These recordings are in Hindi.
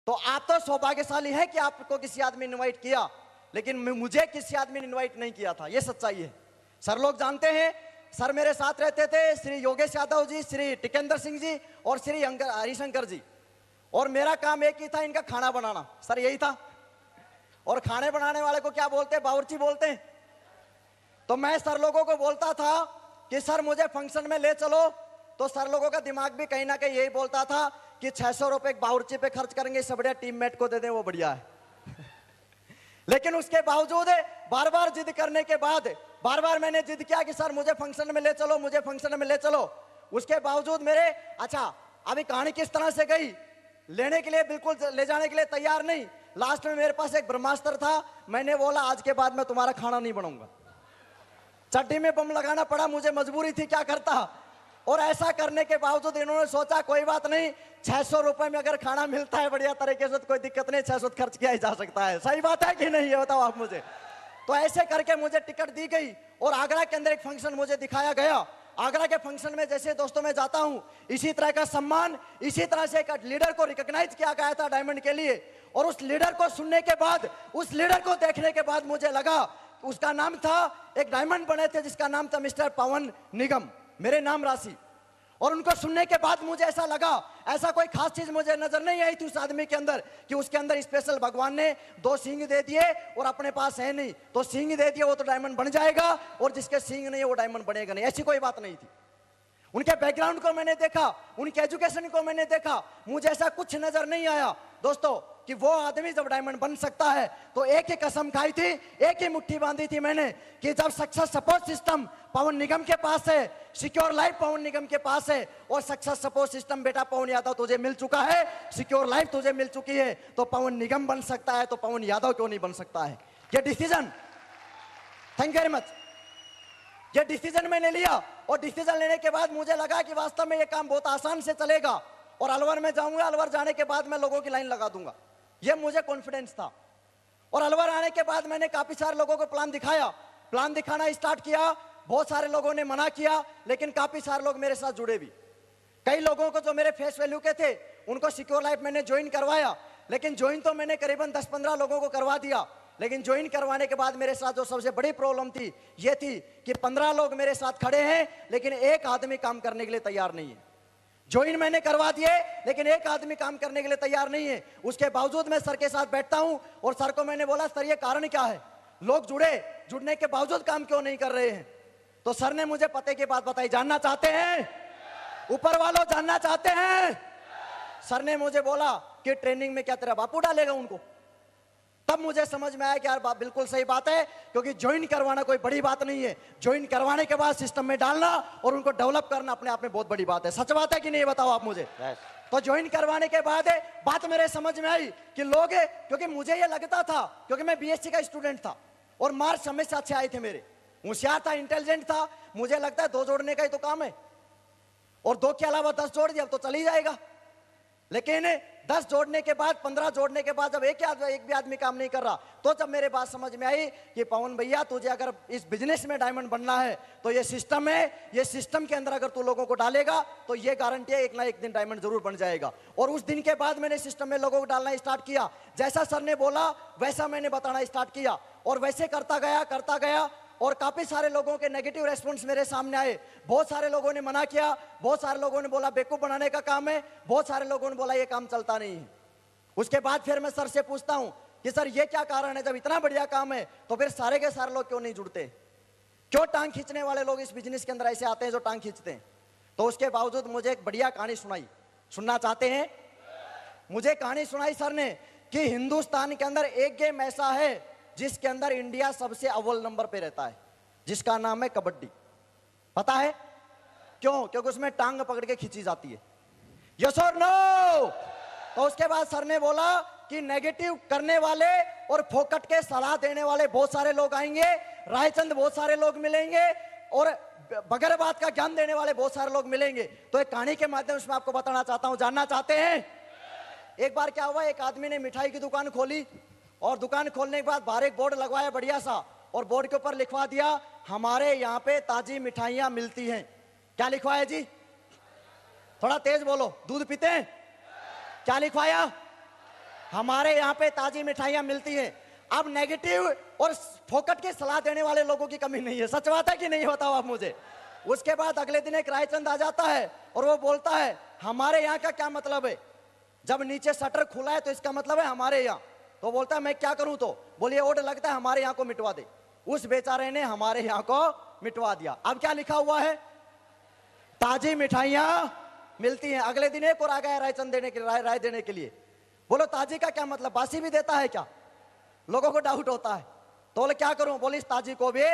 तो आप तो सौभाग्यशाली हैं कि आपको किसी आदमी ने इनवाइट किया, लेकिन मुझे किसी आदमी ने इनवाइट नहीं किया था, ये सच्चाई है। सर लोग जानते हैं, सर मेरे साथ रहते थे, श्री योगेश यादव जी, श्री टिकेंद्र सिंह जी और श्री हरिशंकर जी, और मेरा काम एक ही था, इनका खाना बनाना, सर यही था। और खाने बनाने वाले को क्या बोलते हैं? बावर्ची बोलते हैं। तो मैं सर लोगों को बोलता था कि सर मुझे फंक्शन में ले चलो, तो सर लोगों का दिमाग भी कहीं ना कहीं यही बोलता था कि 600 रुपए बावर्ची पे खर्च करेंगे, इससे बढ़िया टीममेट को दे दें, वो बढ़िया है। लेकिन उसके बावजूद बार बार जिद करने के बाद, बार बार मैंने जिद किया कि सर मुझे फंक्शन में ले चलो, मुझे फंक्शन में ले चलो। उसके बावजूद मेरे, अच्छा अभी कहानी किस तरह से गई, लेने के लिए बिल्कुल ले जाने के लिए तैयार नहीं। लास्ट में मेरे पास एक ब्रह्मास्त्र था, मैंने बोला आज के बाद मैं तुम्हारा खाना नहीं बनाऊंगा। चड्डी में बम लगाना पड़ा, मुझे मजबूरी थी, क्या करता। और ऐसा करने के बावजूद इन्होंने सोचा कोई बात नहीं, 600 रुपए में अगर खाना मिलता है बढ़िया तरीके से तो कोई दिक्कत नहीं, 600 खर्च किया ही जा सकता है। सही बात है कि नहीं, ये बताओ आप मुझे। तो ऐसे करके मुझे टिकट दी गई और आगरा के अंदर एक फंक्शन मुझे दिखाया गया। आगरा के फंक्शन में जैसे दोस्तों मैं जाता हूं, इसी तरह का सम्मान, इसी तरह से एक लीडर को रिकॉग्नाइज किया गया था डायमंड के लिए। और उस लीडर को सुनने के बाद, उस लीडर को देखने के बाद मुझे लगा, उसका नाम था, एक डायमंड बने थे जिसका नाम था मिस्टर पवन निगम, मेरे नाम राशि। और उनको सुनने के बाद मुझे ऐसा लगा, ऐसा कोई खास चीज मुझे नजर नहीं आई थी उस आदमी के अंदर कि उसके अंदर स्पेशल भगवान ने 2 सींग दे दिए और अपने पास है नहीं, तो सींग दे दिए वो तो डायमंड बन जाएगा, और जिसके सींग नहीं है वो डायमंड बनेगा नहीं, ऐसी कोई बात नहीं थी। उनके बैकग्राउंड को मैंने देखा, उनके एजुकेशन को मैंने देखा, मुझे ऐसा कुछ नजर नहीं आया दोस्तों कि वो आदमी जब डायमंड बन सकता है। तो एक ही कसम खाई थी, एक ही मुट्ठी बांधी थी मैंने कि जब सक्सेस सपोर्ट सिस्टम पवन निगम के पास है, सिक्योर लाइफ पवन निगम के पास है, और सक्सेस सपोर्ट सिस्टम बेटा पवन यादव तुझे मिल चुका है, सिक्योर लाइफ तुझे मिल चुकी है, तो पवन निगम बन सकता है, तो पवन यादव क्यों नहीं बन सकता है। ये decision, thank you very much, ये डिसीजन मैंने लिया। और डिसीजन लेने के बाद मुझे लगा कि वास्तव में ये काम बहुत आसान से चलेगा, और अलवर में जाऊंगा, अलवर जाने के बाद मैं लोगों की लाइन लगा दूंगा, ये मुझे कॉन्फिडेंस था। और अलवर आने के बाद मैंने काफी सारे लोगों को प्लान दिखाया, प्लान दिखाना स्टार्ट किया। बहुत सारे लोगों ने मना किया, लेकिन काफी सारे लोग मेरे साथ जुड़े भी। कई लोगों को जो मेरे फेस वैल्यू के थे उनको सिक्योर लाइफ मैंने ज्वाइन करवाया, लेकिन ज्वाइन तो मैंने करीबन 10-15 लोगों को करवा दिया। लेकिन ज्वाइन करवाने के बाद मेरे साथ जो सबसे बड़ी प्रॉब्लम थी ये थी कि 15 लोग मेरे साथ खड़े हैं, लेकिन एक आदमी काम करने के लिए तैयार नहीं है। ज्वाइन मैंने करवा दिए, लेकिन एक आदमी काम करने के लिए तैयार नहीं है। उसके बावजूद मैं सर के साथ बैठता हूं और सर को मैंने बोला, सर ये कारण क्या है, लोग जुड़ने के बावजूद काम क्यों नहीं कर रहे हैं। तो सर ने मुझे पते की बात बताई, जानना चाहते हैं ऊपर वालों, जानना चाहते हैं। सर ने मुझे बोला कि ट्रेनिंग में क्या तेरा बापू डालेगा उनको। तब मुझे समझ में आया कि यार बिल्कुल सही बात है, क्योंकि ज्वाइन करवाना कोई बड़ी बात नहीं है, ज्वाइन करवाने के बाद सिस्टम में डालना और उनको डेवलप करना अपने आप में बहुत बड़ी बात है। सच बात है कि नहीं, बताओ आप मुझे। तो ज्वाइन करवाने के बाद बात मेरे समझ में आई कि लोग, क्योंकि मुझे ये लगता था, क्योंकि मैं बीएससी का स्टूडेंट था और मार्क्स हमेशा अच्छे आए थे मेरे, होशियार था, इंटेलिजेंट था, मुझे लगता है 2 जोड़ने का ही तो काम है, और 2 के अलावा 10 जोड़ दिया तो चल ही जाएगा। लेकिन 10 जोड़ने के बाद, 15 जोड़ने के बाद जब एक भी आदमी काम नहीं कर रहा, तो जब मेरे बात समझ में आई कि पवन भैया तुझे अगर इस बिजनेस में डायमंड बनना है तो ये सिस्टम है, ये सिस्टम के अंदर अगर तू लोगों को डालेगा तो ये गारंटी है एक ना एक दिन डायमंड जरूर बन जाएगा। और उस दिन के बाद मैंने सिस्टम में लोगों को डालना स्टार्ट किया, जैसा सर ने बोला वैसा मैंने बताना स्टार्ट किया, और वैसे करता गया। और काफी सारे लोगों के नेगेटिव रेस्पॉन्स मेरे सामने आए। बहुत सारे लोगों ने मना किया, बहुत सारे लोगों ने बोला बेवकूफ बनाने का काम है, बहुत सारे लोगों ने बोला ये काम चलता नहीं है। उसके बाद फिर मैं सर से पूछता हूं कि सर ये क्या कारण है, जब इतना बढ़िया काम है तो फिर सारे के सारे लोग क्यों नहीं जुड़ते, क्यों टांग खींचने वाले लोग इस बिजनेस के अंदर ऐसे आते हैं जो टांग खींचते हैं। तो उसके बावजूद मुझे एक बढ़िया कहानी सुनाई, सुनना चाहते हैं। मुझे कहानी सुनाई सर ने कि हिंदुस्तान के अंदर एक गेम ऐसा है जिसके अंदर इंडिया सबसे अव्वल नंबर पे रहता है, जिसका नाम है कबड्डी। पता है क्यों? क्योंकि उसमें टांग पकड़ के खींची जाती है। यस और नो? तो उसके बाद सर ने बोला कि नेगेटिव करने वाले और फोकट के सलाह देने वाले बहुत सारे लोग आएंगे, रायचंद बहुत सारे लोग मिलेंगे, और बगैर बात का ज्ञान देने वाले बहुत सारे लोग मिलेंगे। तो एक कहानी के माध्यम से मैं आपको बताना चाहता हूं, जानना चाहते हैं। एक बार क्या हुआ, एक आदमी ने मिठाई की दुकान खोली, और दुकान खोलने के बाद बाहर एक बोर्ड लगवाया बढ़िया सा, और बोर्ड के ऊपर लिखवा दिया हमारे यहाँ पे ताजी मिठाइयां मिलती हैं। क्या लिखवाया जी? थोड़ा तेज बोलो। दूध पीते हैं? क्या लिखवाया? हमारे यहाँ पे ताजी मिठाइयाँ मिलती हैं। अब नेगेटिव और फोकट की सलाह देने वाले लोगों की कमी नहीं है। सच बात है कि नहीं, बताओ आप मुझे। उसके बाद अगले दिन एक रायचंद आ जाता है और वो बोलता है हमारे यहाँ का क्या मतलब है, जब नीचे शटर खुला है तो इसका मतलब है हमारे यहाँ। तो बोलता है मैं क्या करूं, तो बोलिए ओड लगता है हमारे यहाँ को मिटवा दे। उस बेचारे ने हमारे यहाँ को मिटवा दिया। अब क्या लिखा हुआ है, ताजी मिठाइयां मिलती हैं। अगले दिन एक और आ गया रायचंद देने के राय देने के लिए। बोलो ताजी का क्या मतलब, बासी भी देता है क्या? लोगों को डाउट होता है। तो बोले क्या करूं, बोले इस ताजी को भी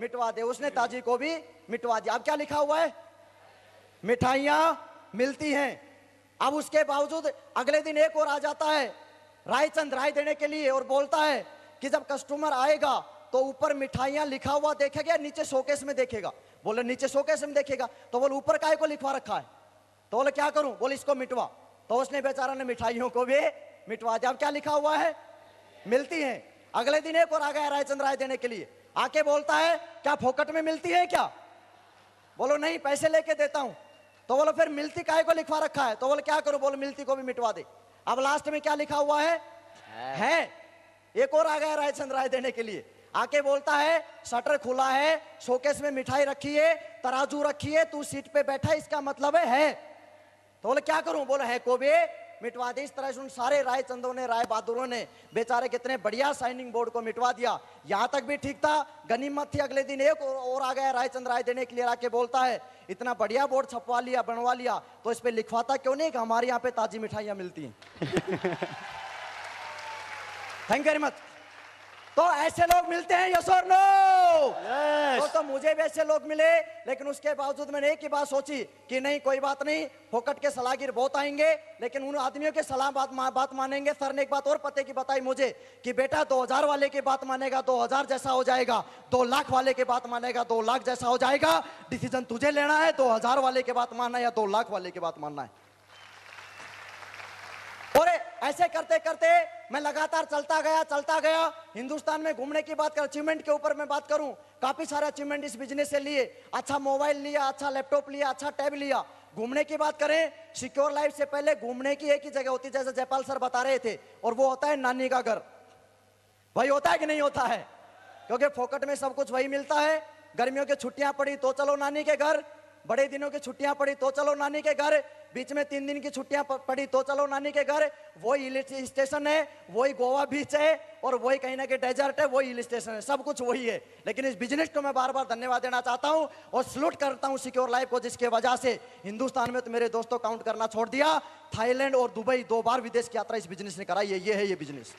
मिटवा दे। उसने ताजी को भी मिटवा दिया। अब क्या लिखा हुआ है, मिठाइयां मिलती हैं। अब उसके बावजूद अगले दिन एक और आ जाता है रायचंद राय देने के लिए और बोलता है कि जब कस्टमर आएगा तो ऊपर मिठाइयां लिखा हुआ देखेगा, नीचे शोकेस में देखेगा। बोले नीचे शोकेस में देखेगा, तो बोले ऊपर काय को लिखवा रखा है। तो बोले क्या करूं, बोले इसको मिटवा। तो उसने बेचारा ने मिठाइयों को भी मिटवा दिया। अब क्या लिखा हुआ है, मिलती हैं। अगले दिन एक और आ गया रायचंद राय देने के लिए। आके बोलता है क्या फोकट में मिलती है क्या? बोलो नहीं, पैसे लेके देता हूं। तो बोलो फिर मिलती काय को लिखवा रखा है? तो बोले क्या करूं, बोले मिलती को भी मिटवा दे। अब लास्ट में क्या लिखा हुआ है? एक और आ गया रायचंद राय देने के लिए। आके बोलता है शटर खुला है, शोकेस में मिठाई रखी है, तराजू रखी है, तू सीट पे बैठा है, इसका मतलब है। तो बोले क्या करूं, बोले है को भी मिटवा दे। इस तरह से उन सारे रायचंदों ने, राय बहादुरों ने बेचारे कितने बढ़िया साइनिंग बोर्ड को मिटवा दिया। यहां तक भी ठीक था, गनीमत थी। अगले दिन एक और आ गया रायचंद राय देने के लिए। आके बोलता है इतना बढ़िया बोर्ड छपवा लिया, बनवा लिया, तो इस पे लिखवाता क्यों नहीं कि हमारे यहाँ पे ताजी मिठाइयां मिलती हैं। Thank you very much. तो ऐसे लोग मिलते हैं, यस और नो? तो मुझे भी ऐसे लोग मिले, लेकिन उसके बावजूद मैंने एक ही बात सोची कि नहीं कोई बात नहीं, फोकट के सलाहगीर बहुत आएंगे, लेकिन उन आदमियों के सलाह बात मानेंगे। सर ने एक बात और पते की बताई मुझे कि बेटा 2000 वाले की बात मानेगा 2000 जैसा हो जाएगा, 2 लाख वाले की बात मानेगा 2 लाख जैसा हो जाएगा। डिसीजन तुझे लेना है, 2000 वाले की बात मानना है या 2 लाख वाले की बात मानना है। और ऐसे करते करते मैं लगातार चलता गया। हिंदुस्तान में घूमने की बात कर, अचीवमेंट के ऊपर मैं बात करूं, काफी सारे अचीवमेंट इस बिजनेस से लिए। अच्छा मोबाइल लिया, अच्छा लैपटॉप लिया, अच्छा टैब लिया। घूमने की बात करें, सिक्योर लाइफ से पहले घूमने की एक ही जगह होती है, जैसे जयपाल सर बता रहे थे, और वो होता है नानी का घर। भाई होता है कि नहीं होता है? क्योंकि फोकट में सब कुछ वही मिलता है। गर्मियों की छुट्टियां पड़ी तो चलो नानी के घर, बड़े दिनों की छुट्टियां पड़ी तो चलो नानी के घर, बीच में 3 दिन की छुट्टियां पड़ी तो चलो नानी के घर। वही हिल स्टेशन है, वही गोवा बीच है, और वही कहीं ना कहीं डेजर्ट है, वही हिल स्टेशन है, सब कुछ वही है। लेकिन इस बिजनेस को मैं बार बार धन्यवाद देना चाहता हूं और सलूट करता हूं सिक्योर लाइफ को, जिसके वजह से हिंदुस्तान में तो मेरे दोस्तों काउंट करना छोड़ दिया, थाईलैंड और दुबई 2 बार विदेश की यात्रा इस बिजनेस ने कराई है। ये है ये बिजनेस।